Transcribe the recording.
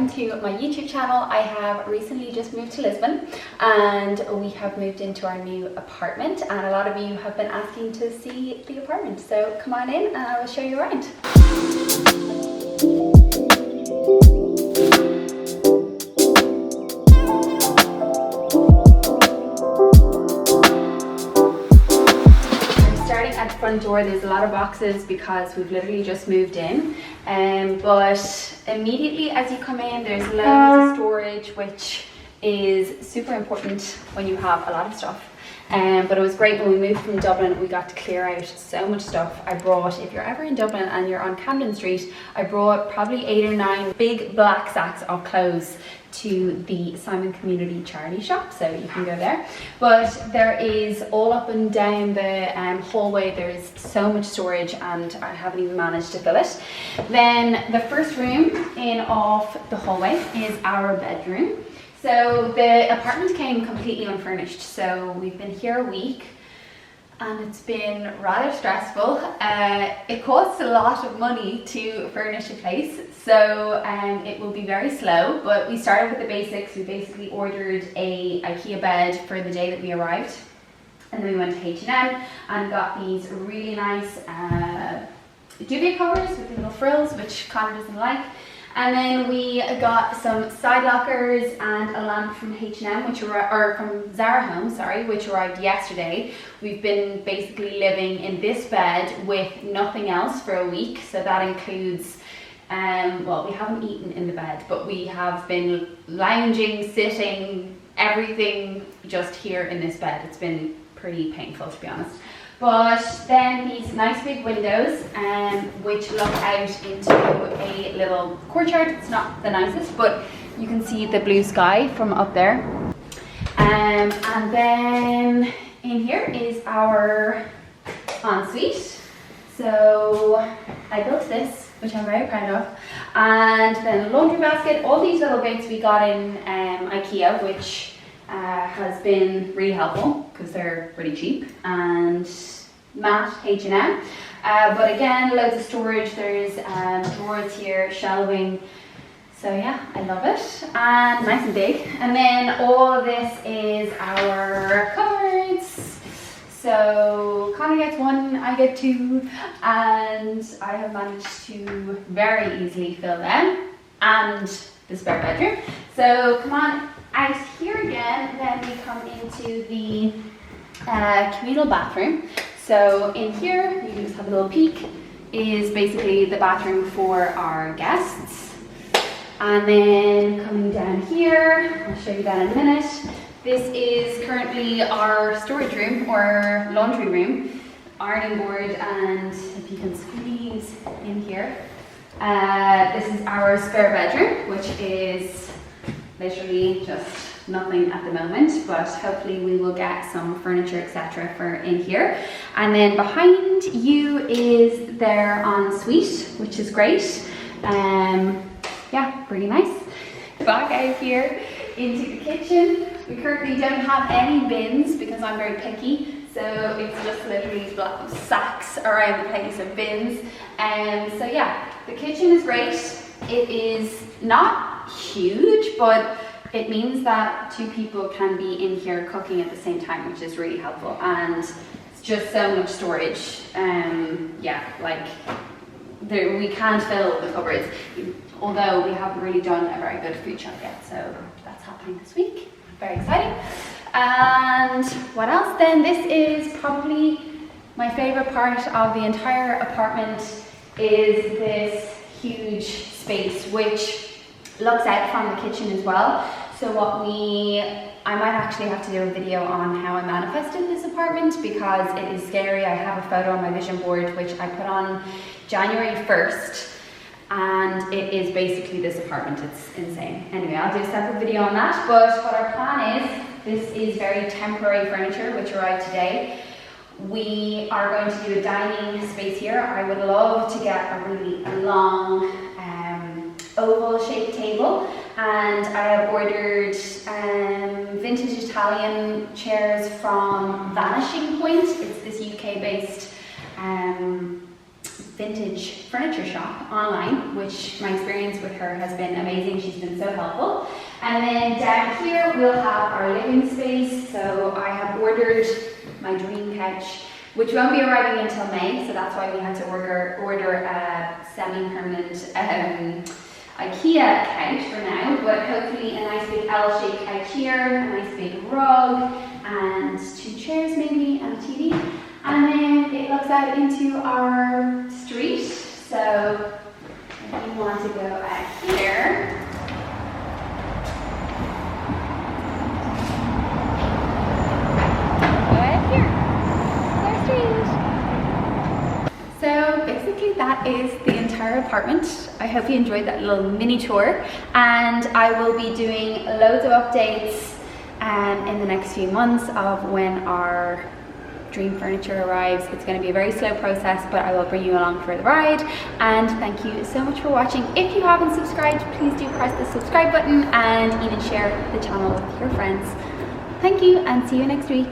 welcome to my YouTube channel. I have recently just moved to Lisbon and we have moved into our new apartment, and a lot of you have been asking to see the apartment, so come on in and I will show you around. At the front door, there's a lot of boxes because we've literally just moved in, but immediately as you come in there's loads of storage, which is super important when you have a lot of stuff. But it was great when we moved from Dublin. We got to clear out so much stuff. I brought, if you're ever in Dublin and you're on Camden Street, I brought probably 8 or 9 big black sacks of clothes to the Simon Community Charity Shop, so you can go there. But there is all up and down the hallway, there is so much storage and I haven't even managed to fill it. Then the first room in off the hallway is our bedroom. So the apartment came completely unfurnished, so we've been here a week and it's been rather stressful. It costs a lot of money to furnish a place, so it will be very slow, but we started with the basics. We basically ordered a IKEA bed for the day that we arrived, and then we went to H&M and got these really nice duvet covers with little frills, which Connor doesn't like. And then we got some side lockers and a lamp from H&M, or from Zara Home, sorry, which arrived yesterday. We've been basically living in this bed with nothing else for a week, so that includes, well, we haven't eaten in the bed, but we have been lounging, sitting, everything just here in this bed. It's been pretty painful, to be honest. But then these nice big windows, which look out into a little courtyard. It's not the nicest, but you can see the blue sky from up there. And then in here is our ensuite. So I built this, which I'm very proud of. And then a laundry basket. All these little bits we got in IKEA, which has been really helpful because they're pretty cheap, and matte H&M. But again, loads of storage. There's drawers here, shelving. So yeah, I love it, and nice and big. And then all of this is our cupboards. So Connor gets 1, I get 2, and I have managed to very easily fill them, and the spare bedroom. So come on out here again, then we come into the communal bathroom. So in here, you can just have a little peek, is basically the bathroom for our guests. And then coming down here, I'll show you that in a minute. This is currently our storage room or laundry room, ironing board, and if you can squeeze in here. This is our spare bedroom, which is literally just nothing at the moment, but hopefully we will get some furniture, etc. for in here. And then behind you is their ensuite, which is great. Yeah, pretty nice. Back out here into the kitchen. We currently don't have any bins because I'm very picky, so it's just literally sacks around the place of bins. So yeah, the kitchen is great. It is not huge, but it means that 2 people can be in here cooking at the same time, which is really helpful, and it's just so much storage. Yeah, like we can't fill the cupboards, although we haven't really done a very good food shop yet, so that's happening this week. Very exciting. And what else then? This is probably my favorite part of the entire apartment, is this huge space which looks out from the kitchen as well. So I might actually have to do a video on how I manifested this apartment because it is scary. I have a photo on my vision board which I put on January 1st, and it is basically this apartment. It's insane. Anyway, I'll do a separate video on that, but what our plan is, this is very temporary furniture which arrived today. We are going to do a dining space here. I would love to get a really long oval shaped table, and I have ordered vintage Italian chairs from Vanishing Point. It's this UK based vintage furniture shop online, which my experience with her has been amazing. She's been so helpful. And then down here we'll have our living space. So I have ordered my dream couch, which won't be arriving until May, so that's why we had to order a semi-permanent IKEA couch for now, but hopefully a nice big L-shaped couch here, a nice big rug, and 2 chairs maybe, and a TV. And then it looks out into our street, so if you want to go out here, so basically that is the entire apartment. I hope you enjoyed that little mini tour, and I will be doing loads of updates in the next few months of when our dream furniture arrives. It's going to be a very slow process, but I will bring you along for the ride. And thank you so much for watching. If you haven't subscribed, please do press the subscribe button and even share the channel with your friends. Thank you, and see you next week.